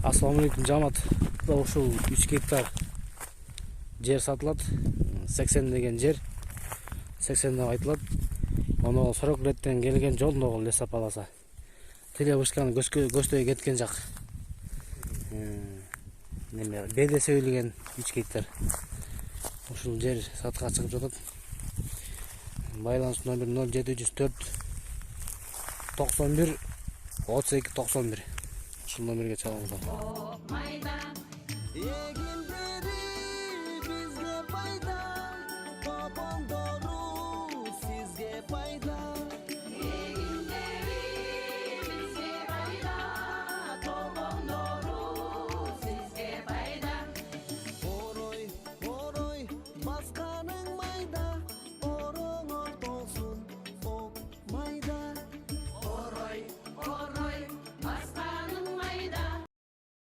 Assalamu алейкум жамаат. Ушул 3 гектар жер сатылат. 80 деген жер. 80 деп айтылат. Оны сорок реттен келген жолдогу лесап аласа. Телебышканы көчтөй кеткен жак. Неме бедесе өйлөгөн 3 гектар. Ушул жер сатка чыгып жатат. Байланыш номер 0704 91 32 91. Ушул номерге чалыңыздар.